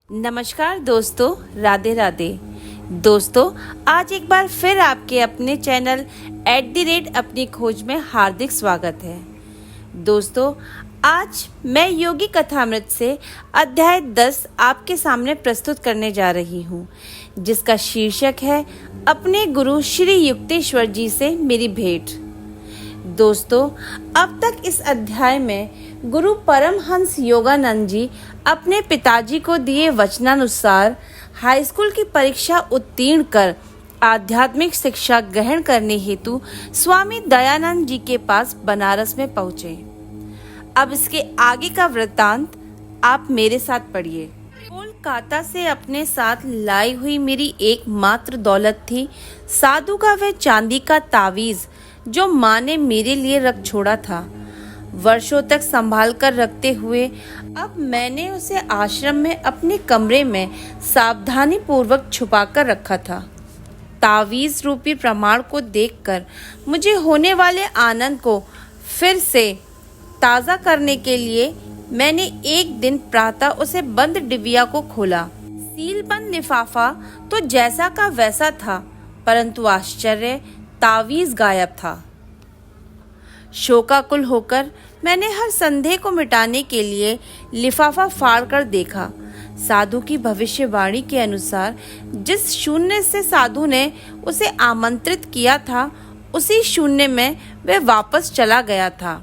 नमस्कार दोस्तों, राधे राधे। दोस्तों, आज एक बार फिर आपके अपने चैनल @अपनी खोज में हार्दिक स्वागत है। दोस्तों, आज मैं योगी कथामृत से अध्याय 10 आपके सामने प्रस्तुत करने जा रही हूँ, जिसका शीर्षक है अपने गुरु श्री युक्तेश्वर जी से मेरी भेंट। दोस्तों, अब तक इस अध्याय में गुरु परमहंस योगानंद जी अपने पिताजी को दिए वचनानुसार हाई स्कूल की परीक्षा उत्तीर्ण कर आध्यात्मिक शिक्षा ग्रहण करने हेतु स्वामी दयानंद जी के पास बनारस में पहुंचे। अब इसके आगे का वृत्तांत आप मेरे साथ पढ़िए। कोलकाता से अपने साथ लाई हुई मेरी एकमात्र दौलत थी साधु का वह चांदी का तावीज जो माँ ने मेरे लिए रख छोड़ा था। वर्षों तक संभाल कर रखते हुए अब मैंने उसे आश्रम में अपने कमरे में सावधानी पूर्वक छुपा कर रखा था। तावीज रूपी प्रमाण को देखकर मुझे होने वाले आनंद को फिर से ताज़ा करने के लिए मैंने एक दिन प्रातः उसे बंद डिबिया को खोला। सीलबंद लिफाफा तो जैसा का वैसा था, परंतु आश्चर्य, तावीज गायब था। शोकाकुल होकर मैंने हर संदेह को मिटाने के लिए लिफाफा फाड़कर देखा। साधु की भविष्यवाणी के अनुसार जिस शून्य से साधु ने उसे आमंत्रित किया था, उसी शून्य में वह वापस चला गया था।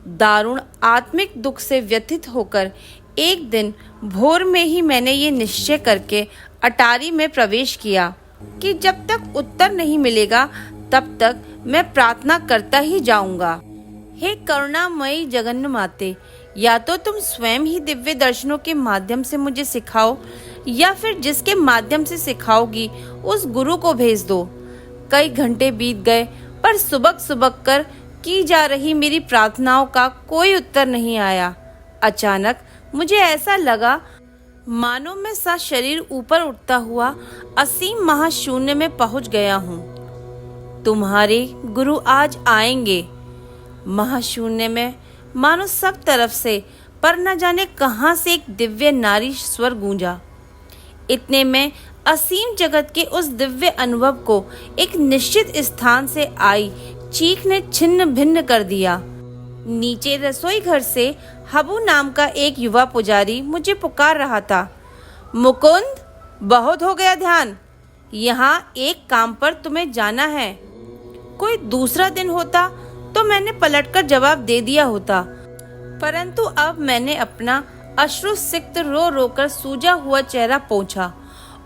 दारुण आत्मिक दुख से व्यथित होकर एक दिन भोर में ही मैंने ये निश्चय करके अटारी में प्रवेश किया कि जब तक उत्तर नहीं मिलेगा तब तक मैं प्रार्थना करता ही जाऊंगा। हे करुणामयी जगन्नाथ माते, या तो तुम स्वयं ही दिव्य दर्शनों के माध्यम से मुझे सिखाओ, या फिर जिसके माध्यम से सिखाओगी उस गुरु को भेज दो। कई घंटे बीत गए, पर सुबक सुबक कर की जा रही मेरी प्रार्थनाओं का कोई उत्तर नहीं आया। अचानक मुझे ऐसा लगा मानो मैं सा शरीर ऊपर उठता हुआ असीम महाशून्य में पहुंच गया हूँ। तुम्हारे गुरु आज आएंगे। महाशून्य में मानो सब तरफ से पर न जाने कहां से एक दिव्य नारी स्वर गूंजा। इतने में असीम जगत के उस दिव्य अनुभव को एक निश्चित स्थान से आई चीख ने छिन्न भिन्न कर दिया। नीचे रसोई घर से हबू नाम का एक युवा पुजारी मुझे पुकार रहा था। मुकुंद, बहुत हो गया ध्यान, यहाँ एक काम पर तुम्हें जाना है। कोई दूसरा दिन होता तो मैंने पलटकर जवाब दे दिया होता, परंतु अब मैंने अपना अश्रुसिक्त रो रो कर सूजा हुआ चेहरा पोंछा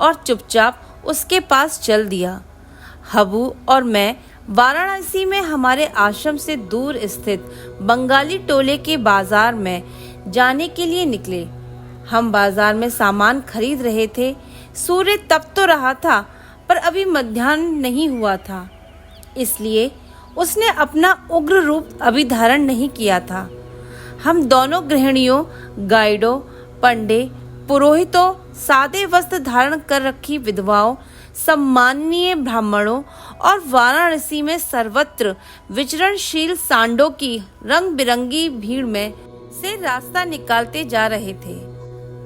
और चुपचाप उसके पास चल दिया। हबू और मैं वाराणसी में हमारे आश्रम से दूर स्थित बंगाली टोले के बाजार में जाने के लिए निकले। हम बाजार में सामान खरीद रहे थे। सूर्य तप तो रहा था, पर अभी मध्याह्न नहीं हुआ था, इसलिए उसने अपना उग्र रूप अभी धारण नहीं किया था। हम दोनों गृहिणियों, गाइडों, पंडे, पुरोहितों, सादे वस्त्र धारण कर रखी विधवाओं, सम्माननीय ब्राह्मणों और वाराणसी में सर्वत्र विचरणशील सांडों की रंग बिरंगी भीड़ में से रास्ता निकालते जा रहे थे।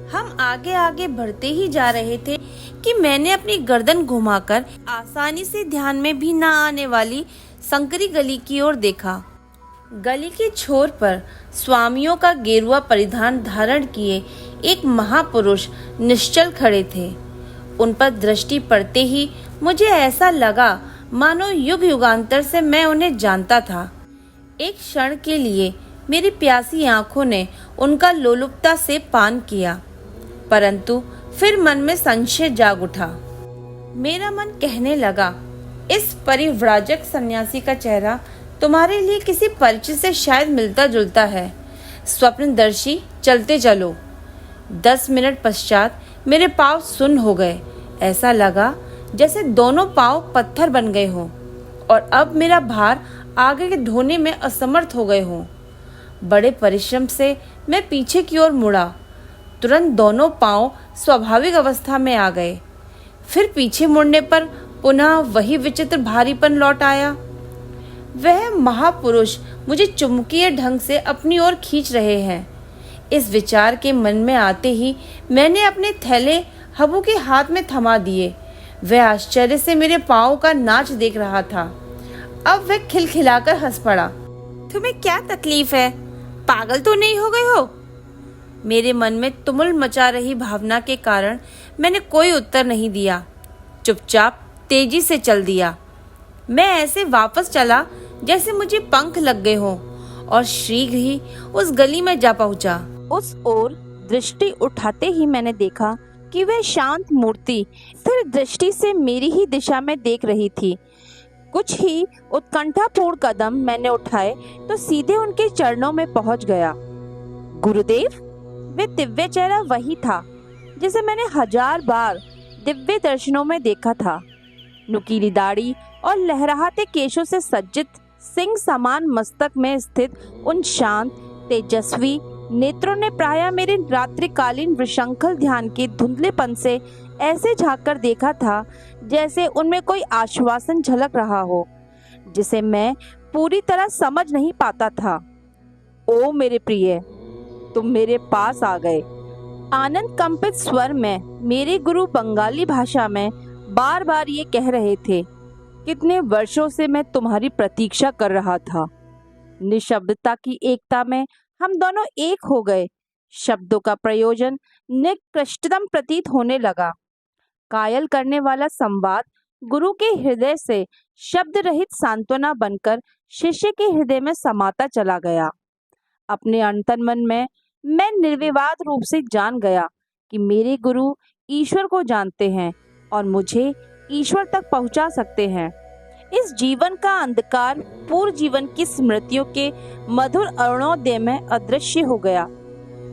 हम आगे आगे बढ़ते ही जा रहे थे कि मैंने अपनी गर्दन घुमाकर आसानी से ध्यान में भी न आने वाली संकरी गली की ओर देखा। गली के छोर पर स्वामियों का गेरुआ परिधान धारण किए एक महापुरुष निश्चल खड़े थे। उन पर दृष्टि पड़ते ही मुझे ऐसा लगा मानो युग युगांतर से मैं उन्हें जानता था। एक क्षण के लिए मेरी प्यासी आंखों ने उनका लोलुपता से पान किया, परंतु फिर मन में संशय जाग उठा। मेरा मन कहने लगा, इस परिव्राजक सन्यासी का चेहरा तुम्हारे लिए किसी परिचय से शायद मिलता जुलता है। स्वप्नदर्शी, चलते चलो। 10 मिनट पश्चात मेरे पाँव सुन्न हो गए। ऐसा लगा जैसे दोनों पाँव पत्थर बन गए हों और अब मेरा भार आगे के ढोने में असमर्थ हो गए हों। बड़े परिश्रम से मैं पीछे की ओर मुड़ा। तुरंत दोनों पाँव स्वाभाविक अवस्था में आ गए। फिर पीछे मुड़ने पर पुनः वही विचित्र भारीपन लौट आया। वह महापुरुष मुझे चुंबकीय ढंग से अपनी ओर खींच रहे हैं। इस विचार के मन में आते ही मैंने अपने थैले हबू के हाथ में थमा दिए। वह आश्चर्य से मेरे पाँव का नाच देख रहा था। अब वह खिलखिलाकर हंस पड़ा। तुम्हें क्या तकलीफ है? पागल तो नहीं हो गए हो? मेरे मन में तुमुल मचा रही भावना के कारण मैंने कोई उत्तर नहीं दिया। चुपचाप तेजी से चल दिया। मैं ऐसे वापस चला जैसे मुझे पंख लग गए हों और शीघ्र ही उस गली में जा पहुंचा। उस ओर दृष्टि उठाते ही मैंने देखा कि वह शांत मूर्ति स्थिर दृष्टि से मेरी ही दिशा में देख रही थी। कुछ ही उत्कंठापूर्ण कदम मैंने उठाए तो सीधे उनके चरणों में पहुंच गया। गुरुदेव! वे दिव्य चेहरा वही था जिसे मैंने 1000 बार दिव्य दर्शनों में देखा था। नुकीली दाढ़ी और लहराते केशों से सज्जित सिंह समान मस्तक में स्थित उन शांत तेजस्वी नेत्रों ने प्रायः मेरे रात्रिकालीन विशृंखल ध्यान के धुंधलेपन से ऐसे झांक कर देखा था जैसे उनमें कोई आश्वासन झलक रहा हो जिसे मैं पूरी तरह समझ नहीं पाता था। ओ मेरे प्रिय, तुम मेरे पास आ गए। आनंद कंपित स्वर में मेरे गुरु बंगाली भाषा में बार बार ये कह रहे थे। कितने वर्षों से मैं तुम्हारी प्रतीक्षा कर रहा था। निशब्दता की एकता में हम दोनों एक हो गए। शब्दों का प्रयोजन निकृष्टतम प्रतीत होने लगा। कायल करने वाला संवाद गुरु के हृदय से शब्द रहित सांत्वना बनकर शिष्य के हृदय में समाता चला गया। अपने अंतर्मन में मैं निर्विवाद रूप से जान गया कि मेरे गुरु ईश्वर को जानते हैं और मुझे ईश्वर तक पहुंचा सकते हैं। इस जीवन का अंधकार पूर्व जीवन की स्मृतियों के मधुर अरुणोदय में अदृश्य हो गया।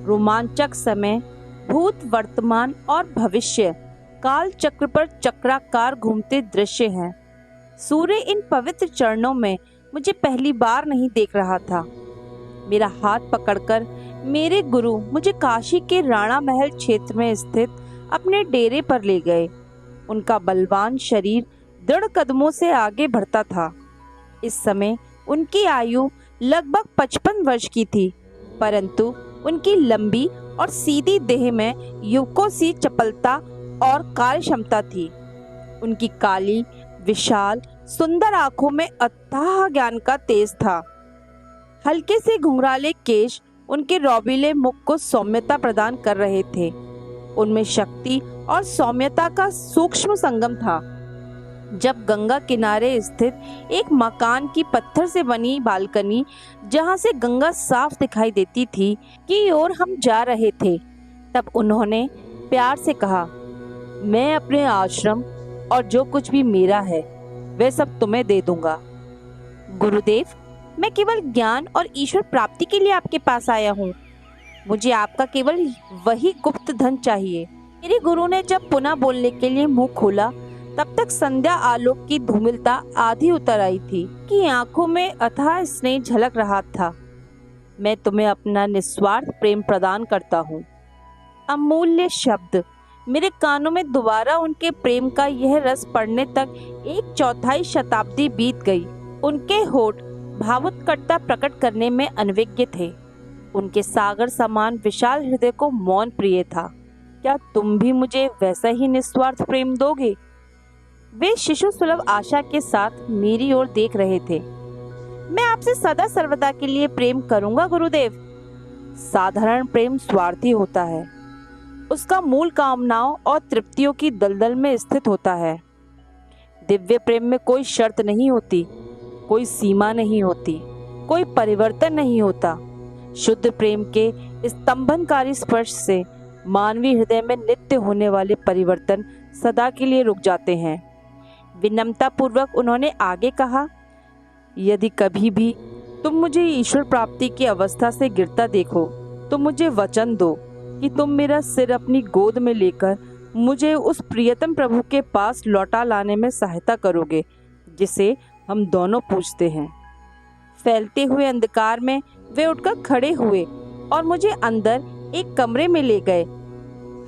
रोमांचक समय भूत, वर्तमान और भविष्य काल चक्र पर चक्राकार घूमते दृश्य हैं। सूर्य इन पवित्र चरणों में मुझे पहली बार नहीं देख रहा था। मेरा हाथ पकड़कर मेरे गुरु मुझे काशी के राणा महल क्षेत्र में स्थित अपने डेरे पर ले गए। उनका बलवान शरीर दृढ़ कदमों से आगे बढ़ता था। इस समय उनकी आयु लगभग 55 वर्ष की थी, परंतु उनकी लंबी और सीधी देह में युवकों सी चपलता और कार्य क्षमता थी। उनकी काली, विशाल, सुंदर आंखों में अथाह ज्ञान का तेज था। हल्के से घुंघराले केश उनके रौबीले मुख को सौम्यता प्रदान कर रहे थे। उनमें शक्ति और सौम्यता का सूक्ष्म संगम था। जब गंगा किनारे स्थित एक मकान की पत्थर से बनी बालकनी, जहां से गंगा साफ दिखाई देती थी, की ओर हम जा रहे थे, तब उन्होंने प्यार से कहा, मैं अपने आश्रम और जो कुछ भी मेरा है वह सब तुम्हें दे दूंगा। गुरुदेव, मैं केवल ज्ञान और ईश्वर प्राप्ति के लिए आपके पास आया हूँ। मुझे आपका केवल वही गुप्त धन चाहिए। मेरे गुरु ने जब पुनः बोलने के लिए मुंह खोला, तब तक संध्या आलोक की धूमिलता आधी उतर आई थी कि आंखों में अथाह स्नेह झलक रहा था। मैं तुम्हें अपना निस्वार्थ प्रेम प्रदान करता हूँ। अमूल्य शब्द मेरे कानों में दोबारा उनके प्रेम का यह रस पड़ने तक 1/4 शताब्दी बीत गई। उनके होठ भावुकता प्रकट करने में अनविज्ञ थे। उनके सागर समान विशाल हृदय को मौन प्रिय था। क्या तुम भी मुझे वैसा ही निस्वार्थ प्रेम दोगे? वे शिशु सुलभ आशा के साथ मेरी ओर देख रहे थे। मैं आपसे सदा सर्वदा के लिए प्रेम करूंगा गुरुदेव। साधारण प्रेम स्वार्थी होता है। उसका मूल कामनाओं और तृप्तियों की दलदल में स्थित होता है। दिव्य प्रेम में कोई शर्त नहीं होती, कोई सीमा नहीं होती, कोई परिवर्तन नहीं होता। शुद्ध प्रेम के स्तंभनकारी स्पर्श से मानवीय हृदय में नित्य होने वाले परिवर्तन सदा के लिए रुक जाते हैं। विनम्रता पूर्वक उन्होंने आगे कहा, यदि कभी भी तुम मुझे ईश्वर प्राप्ति की अवस्था से गिरता देखो तो मुझे वचन दो कि तुम मेरा सिर अपनी गोद में लेकर मुझे उस प्रियतम प्रभु के पास लौटा लाने में सहायता करोगे जिसे हम दोनों पूजते हैं। फैलते हुए अंधकार में वे उठकर खड़े हुए और मुझे अंदर एक कमरे में ले गए।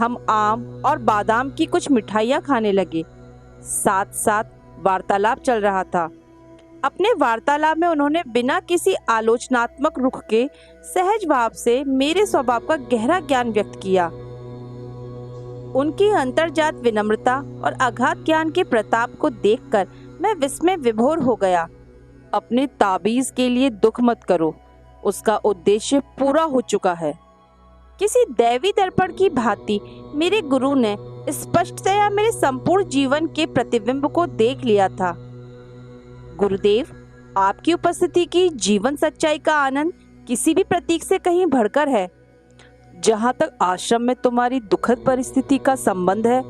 हम आम और बादाम की कुछ मिठाइयाँ खाने लगे। साथ साथ वार्तालाप चल रहा था। अपने वार्तालाप में उन्होंने बिना किसी आलोचनात्मक रुख के सहज भाव से मेरे स्वभाव का गहरा ज्ञान व्यक्त किया। उनकी अंतर्जात विनम्रता और अगाध ज्ञान के प्रताप को देखकर मैं विस्मय विभोर हो गया। अपने ताबीज के लिए दुख मत करो, उसका उद्देश्य पूरा हो चुका है। किसी दैवी दर्पण की भांति मेरे गुरु ने स्पष्टतया मेरे संपूर्ण जीवन के प्रतिबिंब को देख लिया था। गुरुदेव, आपकी उपस्थिति की जीवन सच्चाई का आनंद किसी भी प्रतीक से कहीं बढ़कर है। जहाँ तक आश्रम में तुम्हारी दुखद परिस्थिति का संबंध है,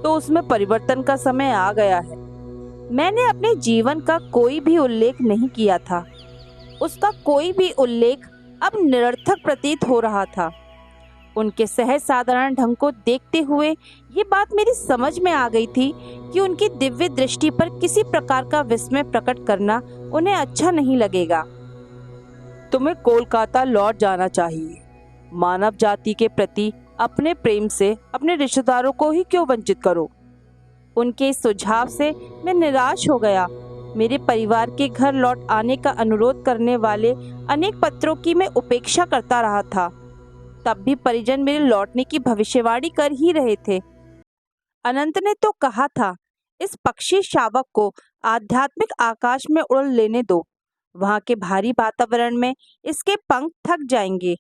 तो उसमें परिवर्तन का समय आ गया है। मैंने अपने जीवन का कोई भी उल्लेख नहीं किया था। उसका कोई भी उल्लेख अब निरर्थक प्रतीत हो रहा था। उनके सहज साधारण ढंग को देखते हुए ये बात मेरी समझ में आ गई थी कि उनकी दिव्य दृष्टि पर किसी प्रकार का विस्मय प्रकट करना उन्हें अच्छा नहीं लगेगा। तुम्हें कोलकाता लौट जाना चाहिए। मानव जाति के प्रति अपने प्रेम से अपने रिश्तेदारों को ही क्यों वंचित करो। उनके इस सुझाव से मैं निराश हो गया। मेरे परिवार के घर लौट आने का अनुरोध करने वाले अनेक पत्रों की मैं उपेक्षा करता रहा था। तब भी परिजन मेरे लौटने की भविष्यवाणी कर ही रहे थे। अनंत ने तो कहा था, इस पक्षी शावक को आध्यात्मिक आकाश में उड़ लेने दो। वहां के भारी वातावरण में इसके पंख थक जाएंगे।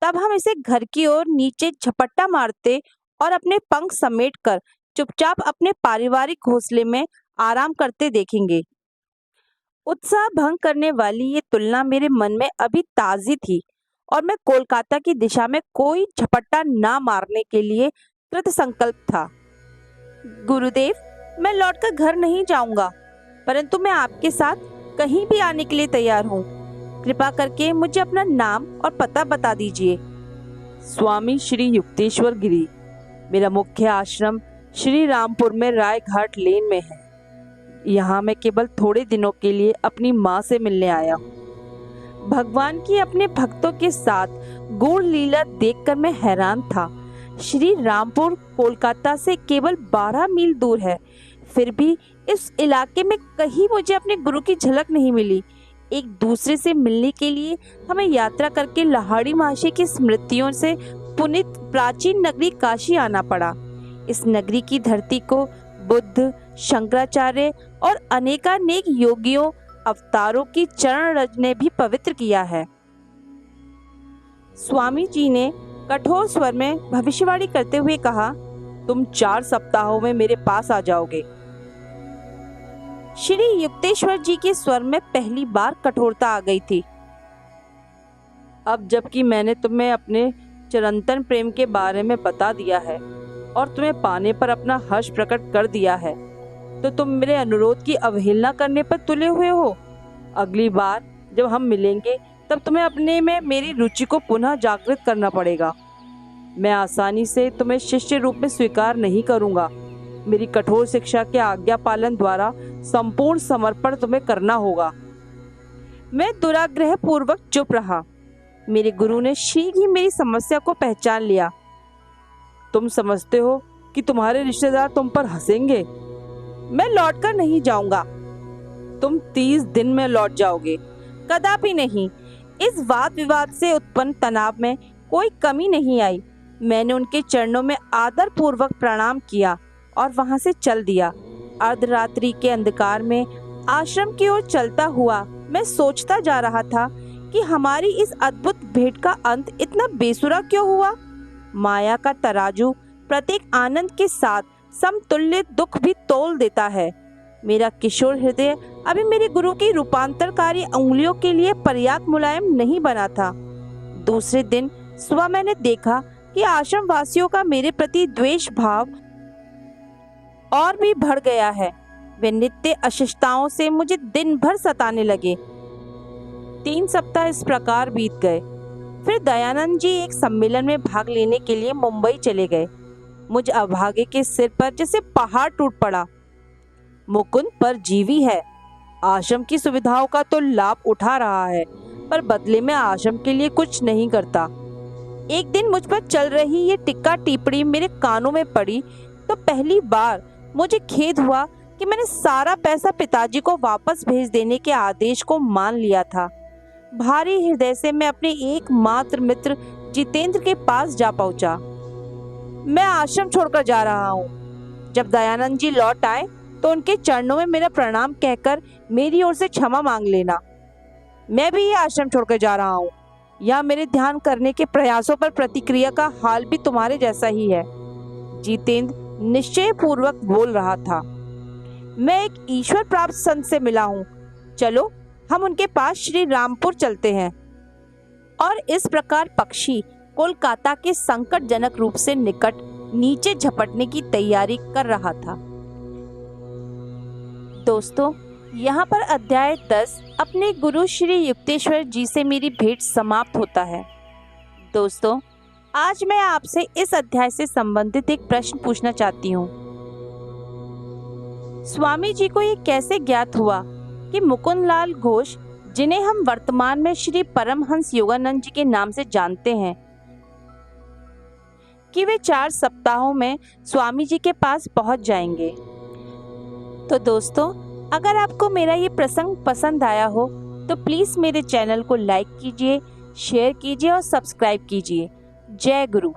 तब हम इसे घर की ओर नीचे झपट्टा मारते और अपने पंख समेटकर चुपचाप अपने पारिवारिक घोंसले में आराम करते देखेंगे। उत्साह भंग करने वाली ये तुलना मेरे मन में अभी ताजी थी और मैं कोलकाता की दिशा में कोई झपट्टा ना मारने के लिए कृत संकल्प था। गुरुदेव, मैं लौटकर घर नहीं जाऊंगा, परंतु मैं आपके साथ कहीं भी आने के लिए तैयार हूँ। कृपा करके मुझे अपना नाम और पता बता दीजिए। स्वामी श्री युक्तेश्वर गिरी। मेरा मुख्य आश्रम श्री रामपुर में राय घाट लेन में है। यहाँ मैं केवल थोड़े दिनों के लिए अपनी माँ से मिलने आया हूँ। भगवान की अपने भक्तों के साथ गूढ़ लीला देखकर मैं हैरान था। श्री रामपुर कोलकाता से केवल 12 मील दूर है, फिर भी इस इलाके में कहीं मुझे अपने गुरु की झलक नहीं मिली। एक दूसरे से मिलने के लिए हमें यात्रा करके लाहिड़ी महाशय की स्मृतियों से पुनीत प्राचीन नगरी काशी आना पड़ा। इस नगरी की धरती को बुद्ध, शंकराचार्य और अनेकानेक योगियों अवतारों की चरण रज ने भी पवित्र किया है। स्वामी जी ने कठोर स्वर में भविष्यवाणी करते हुए कहा, तुम 4 सप्ताहों में मेरे पास आ जाओगे। श्री युक्तेश्वर जी के स्वर में पहली बार कठोरता आ गई थी। अब जबकि मैंने तुम्हें अपने चिरंतन प्रेम के बारे में बता दिया है और तुम्हें पाने पर अपना हर्ष प्रकट कर दिया है, तो तुम मेरे अनुरोध की अवहेलना करने पर तुले हुए हो। अगली बार जब हम मिलेंगे तब तुम्हें अपने में मेरी रुचि को पुनः जागृत करना पड़ेगा। मैं आसानी से तुम्हें शिष्य रूप में स्वीकार नहीं करूंगा। मेरी कठोर शिक्षा के आज्ञा पालन द्वारा संपूर्ण समर्पण तुम्हें करना होगा। मैं दुराग्रह पूर्वक चुप रहा। मेरे गुरु ने शीघ्र ही मेरी समस्या को पहचान लिया। तुम समझते हो कि तुम्हारे रिश्तेदार तुम पर हंसेंगे? मैं लौटकर नहीं जाऊंगा। तुम 30 दिन में लौट जाओगे। कदापि नहीं। इस वाद विवाद से उत्पन्न तनाव में कोई कमी नहीं आई। मैंने उनके चरणों में आदर पूर्वक प्रणाम किया और वहां से चल दिया। अर्धरात्रि के अंधकार में आश्रम की ओर चलता हुआ मैं सोचता जा रहा था कि हमारी इस अद्भुत भेंट का अंत इतना बेसुरा क्यों हुआ। माया का तराजू प्रत्येक आनंद के साथ समतुल्य दुख भी तोल देता है। मेरा किशोर हृदय अभी मेरे गुरु की रूपांतरकारी उंगलियों के लिए पर्याप्त मुलायम नहीं बना था। दूसरे दिन सुबह मैंने देखा कि आश्रम वासियों का मेरे प्रति द्वेष भाव और भी बढ़ गया है। वे नित्य अशिष्टताओं से मुझे दिन भर सताने लगे। 3 सप्ताह इस प्रकार बीत गए। फिर दयानंद जी एक सम्मेलन में भाग लेने के लिए मुंबई चले गए। मुझ अभागे के सिर पर जैसे पहाड़ टूट पड़ा। मुकुंद परजीवी है। आश्रम की सुविधाओं का तो लाभ उठा रहा है, पर बदले में आश्रम के लिए कुछ नहीं करता। एक दिन मुझ पर चल रही ये टिक्का टिप्पणी मेरे कानों में पड़ी तो पहली बार मुझे खेद हुआ कि मैंने सारा पैसा पिताजी को वापस भेज देने के आदेश को मान लिया था। भारी हृदय से मैं अपने एकमात्र मित्र जितेंद्र के पास जा पहुंचा। मैं आश्रम छोड़कर जा रहा हूँ। जब दयानंद जी लौट आए तो उनके चरणों में मेरा प्रणाम कहकर मेरी ओर से क्षमा मांग लेना। मैं भी ये आश्रम छोड़कर जा रहा हूँ। यह मेरे ध्यान करने के प्रयासों पर प्रतिक्रिया का हाल भी तुम्हारे जैसा ही है, जितेंद्र निश्चय पूर्वक बोल रहा था। मैं एक ईश्वर प्राप्त संत से मिला हूँ, चलो हम उनके पास श्री रामपुर चलते हैं। और इस प्रकार पक्षी कोलकाता के संकटजनक रूप से निकट नीचे झपटने की तैयारी कर रहा था। दोस्तों, यहाँ पर अध्याय 10 अपने गुरु श्री युक्तेश्वर जी से मेरी भेंट समाप्त होता है। दोस्तों, आज मैं आपसे इस अध्याय से संबंधित एक प्रश्न पूछना चाहती हूँ। स्वामी जी को ये कैसे ज्ञात हुआ कि मुकुंदलाल घोष, जिन्हें हम वर्तमान में श्री परमहंस योगानंद जी के नाम से जानते हैं, कि वे 4 सप्ताहों में स्वामी जी के पास पहुंच जाएंगे? तो दोस्तों, अगर आपको मेरा ये प्रसंग पसंद आया हो तो प्लीज़ मेरे चैनल को लाइक कीजिए, शेयर कीजिए और सब्सक्राइब कीजिए। जय गुरु।